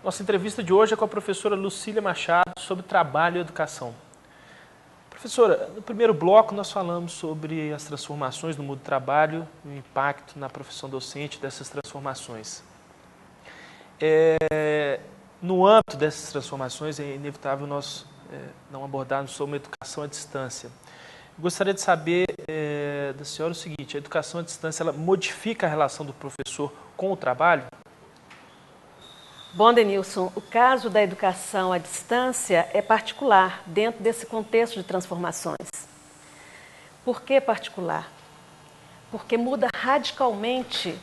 Nossa entrevista de hoje é com a professora Lucília Machado sobre trabalho e educação. Professora, no primeiro bloco nós falamos sobre as transformações no mundo do trabalho e o impacto na profissão docente dessas transformações. No âmbito dessas transformações é inevitável nós não abordarmos sobre uma educação à distância. Gostaria de saber da senhora o seguinte: a educação à distância ela modifica a relação do professor com o trabalho? Bom, Denilson, o caso da educação à distância é particular dentro desse contexto de transformações. Por que particular? Porque muda radicalmente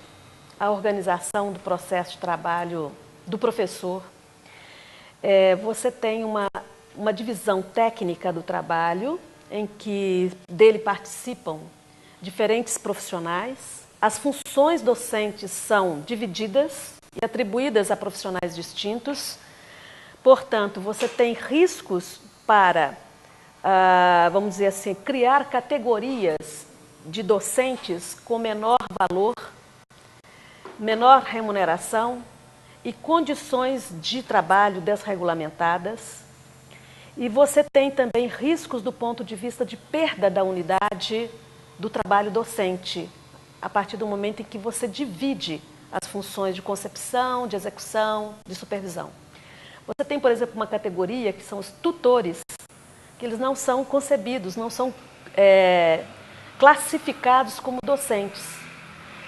a organização do processo de trabalho do professor. Você tem uma divisão técnica do trabalho, em que dele participam diferentes profissionais. As funções docentes são divididas e atribuídas a profissionais distintos. Portanto, você tem riscos para, vamos dizer assim, criar categorias de docentes com menor valor, menor remuneração e condições de trabalho desregulamentadas. E você tem também riscos do ponto de vista de perda da unidade do trabalho docente, a partir do momento em que você divide as funções de concepção, de execução, de supervisão. Você tem, por exemplo, uma categoria que são os tutores, que eles não são concebidos, não são classificados como docentes,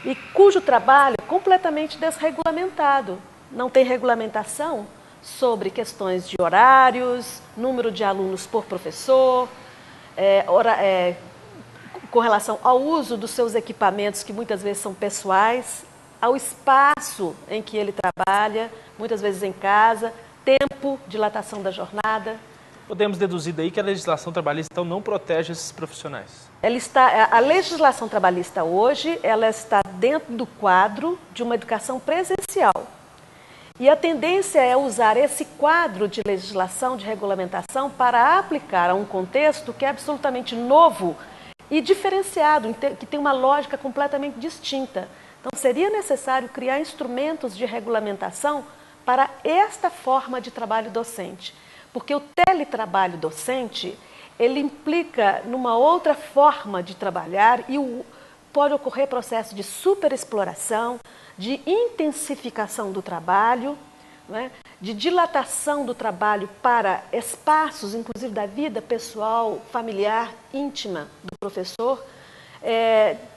e cujo trabalho é completamente desregulamentado. Não tem regulamentação sobre questões de horários, número de alunos por professor, com relação ao uso dos seus equipamentos, que muitas vezes são pessoais, ao espaço em que ele trabalha, muitas vezes em casa, tempo, dilatação da jornada. Podemos deduzir daí que a legislação trabalhista então não protege esses profissionais? A legislação trabalhista hoje, ela está dentro do quadro de uma educação presencial. E a tendência é usar esse quadro de legislação, de regulamentação, para aplicar a um contexto que é absolutamente novo e diferenciado, que tem uma lógica completamente distinta. Então, seria necessário criar instrumentos de regulamentação para esta forma de trabalho docente. Porque o teletrabalho docente, ele implica numa outra forma de trabalhar e pode ocorrer processo de superexploração, de intensificação do trabalho, né, de dilatação do trabalho para espaços, inclusive da vida pessoal, familiar, íntima do professor,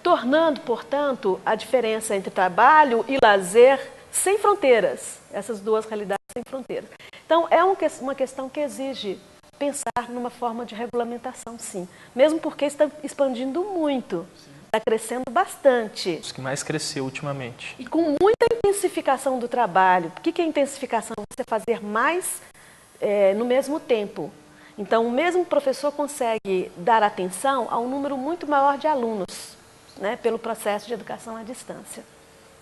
tornando, portanto, a diferença entre trabalho e lazer sem fronteiras, essas duas realidades sem fronteiras. Então, é uma questão que exige pensar numa forma de regulamentação, sim. Mesmo porque está expandindo muito, está crescendo bastante. Os que mais cresceu ultimamente. E com muita intensificação do trabalho. O que é intensificação? Você fazer mais no mesmo tempo. Então, o mesmo professor consegue dar atenção a um número muito maior de alunos, né, pelo processo de educação à distância.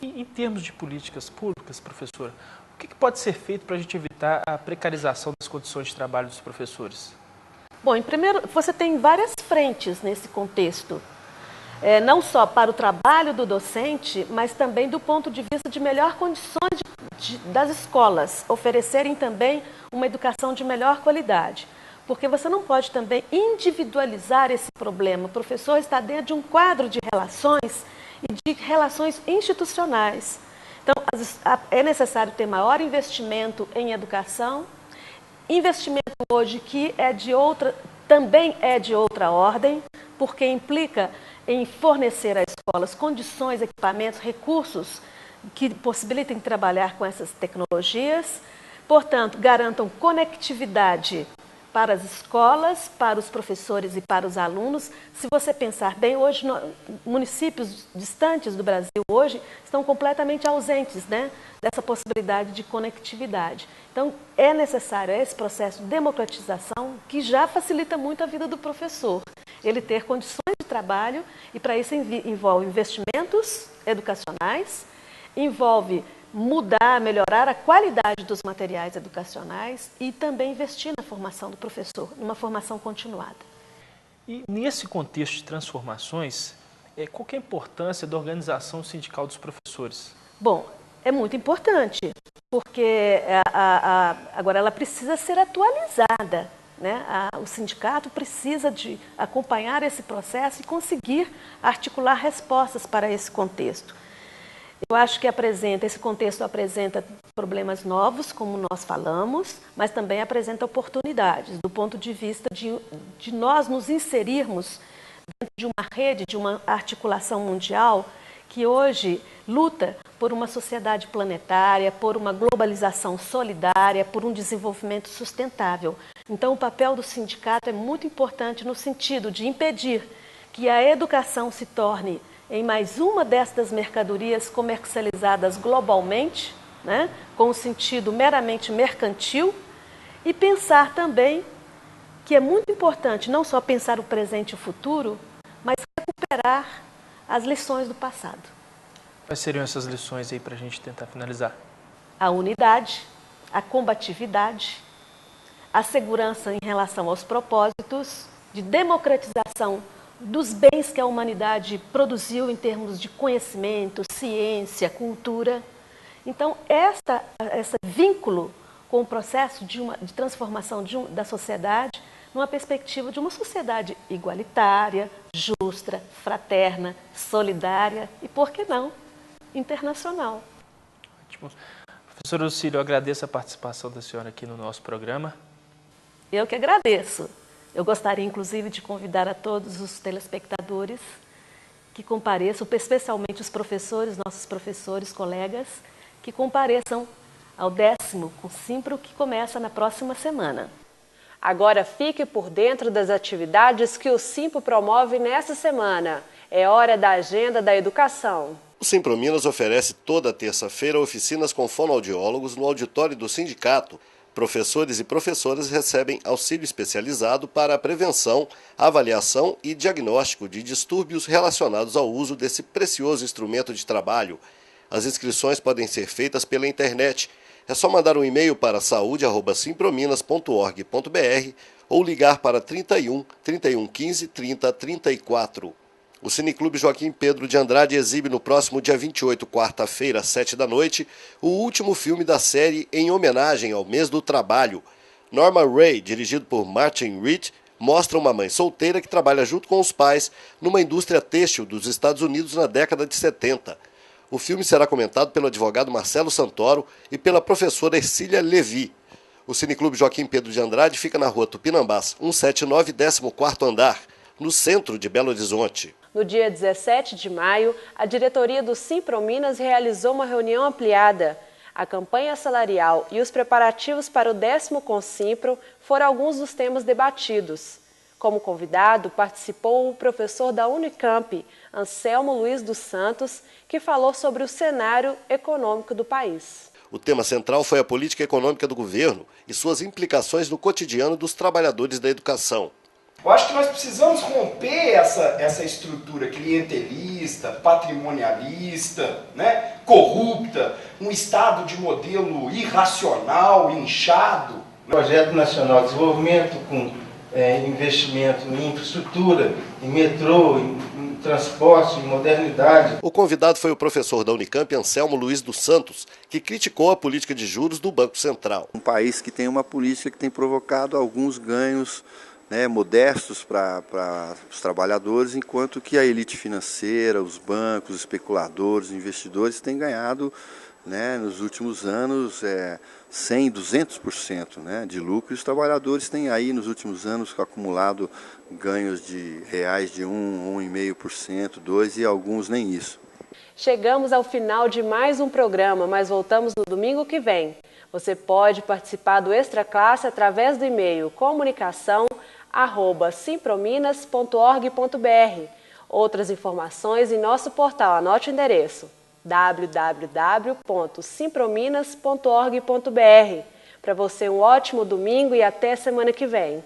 E em termos de políticas públicas, professora, o que pode ser feito para a gente evitar a precarização das condições de trabalho dos professores? Bom, primeiro, você tem várias frentes nesse contexto. Não só para o trabalho do docente, mas também do ponto de vista de melhor condições das escolas, oferecerem também uma educação de melhor qualidade. Porque você não pode também individualizar esse problema. O professor está dentro de um quadro de relações e de relações institucionais. Então, é necessário ter maior investimento em educação, investimento hoje que também é de outra ordem, porque implica em fornecer às escolas condições, equipamentos, recursos que possibilitem trabalhar com essas tecnologias, portanto, garantam conectividade para as escolas, para os professores e para os alunos. Se você pensar bem, hoje municípios distantes do Brasil hoje estão completamente ausentes, né, dessa possibilidade de conectividade. Então, é necessário esse processo de democratização que já facilita muito a vida do professor. Ele ter condições de trabalho e para isso envolve investimentos educacionais, envolve mudar, melhorar a qualidade dos materiais educacionais e também investir na formação do professor, numa formação continuada. E nesse contexto de transformações, qual que é a importância da organização sindical dos professores? Bom, é muito importante, porque agora ela precisa ser atualizada, né? O sindicato precisa de acompanhar esse processo e conseguir articular respostas para esse contexto. Eu acho que esse contexto apresenta problemas novos, como nós falamos, mas também apresenta oportunidades, do ponto de vista de nós nos inserirmos dentro de uma rede, de uma articulação mundial, que hoje luta por uma sociedade planetária, por uma globalização solidária, por um desenvolvimento sustentável. Então, o papel do sindicato é muito importante no sentido de impedir que a educação se torne em mais uma destas mercadorias comercializadas globalmente, né, com um sentido meramente mercantil, e pensar também que é muito importante não só pensar o presente e o futuro, mas recuperar as lições do passado. Quais seriam essas lições aí para a gente tentar finalizar? A unidade, a combatividade, a segurança em relação aos propósitos, de democratização dos bens que a humanidade produziu em termos de conhecimento, ciência, cultura. Então, esse vínculo com o processo de transformação da sociedade, numa perspectiva de uma sociedade igualitária, justa, fraterna, solidária e, por que não, internacional. Ótimo. Professora Lucília, eu agradeço a participação da senhora aqui no nosso programa. Eu que agradeço. Eu gostaria, inclusive, de convidar a todos os telespectadores que compareçam, especialmente os professores, nossos professores, colegas, que compareçam ao 10º Consimpro, que começa na próxima semana. Agora fique por dentro das atividades que o Simpro promove nesta semana. É hora da Agenda da Educação. O Simprominas oferece toda terça-feira oficinas com fonoaudiólogos no auditório do sindicato. Professores e professoras recebem auxílio especializado para a prevenção, avaliação e diagnóstico de distúrbios relacionados ao uso desse precioso instrumento de trabalho. As inscrições podem ser feitas pela internet. É só mandar um e-mail para saude@simprominas.org.br ou ligar para 31 15 30 34. O Cineclube Joaquim Pedro de Andrade exibe no próximo dia 28, quarta-feira, às 19h, o último filme da série em homenagem ao mês do trabalho. Norma Rae, dirigido por Martin Ritt, mostra uma mãe solteira que trabalha junto com os pais numa indústria têxtil dos Estados Unidos na década de 70. O filme será comentado pelo advogado Marcelo Santoro e pela professora Ercília Levi. O Cineclube Joaquim Pedro de Andrade fica na rua Tupinambás, 179, 14º andar, no centro de Belo Horizonte. No dia 17 de maio, a diretoria do Simprominas realizou uma reunião ampliada. A campanha salarial e os preparativos para o 10º Consimpro foram alguns dos temas debatidos. Como convidado, participou o professor da Unicamp, Anselmo Luiz dos Santos, que falou sobre o cenário econômico do país. O tema central foi a política econômica do governo e suas implicações no cotidiano dos trabalhadores da educação. Eu acho que nós precisamos romper essa estrutura clientelista, patrimonialista, né, corrupta, um Estado de modelo irracional, inchado. Projeto Nacional de Desenvolvimento com investimento em infraestrutura, em metrô, em transporte, em modernidade. O convidado foi o professor da Unicamp, Anselmo Luiz dos Santos, que criticou a política de juros do Banco Central. Um país que tem uma política que tem provocado alguns ganhos modestos para os trabalhadores, enquanto que a elite financeira, os bancos, os especuladores, os investidores têm ganhado, nos últimos anos 100%, 200% de lucro. E os trabalhadores têm aí nos últimos anos acumulado ganhos de reais de 1,5%, 2% e alguns nem isso. Chegamos ao final de mais um programa, mas voltamos no domingo que vem. Você pode participar do Extra Classe através do e-mail comunicação@simprominas.org.br. Outras informações em nosso portal. Anote o endereço: www.simprominas.org.br. Para você um ótimo domingo e até semana que vem.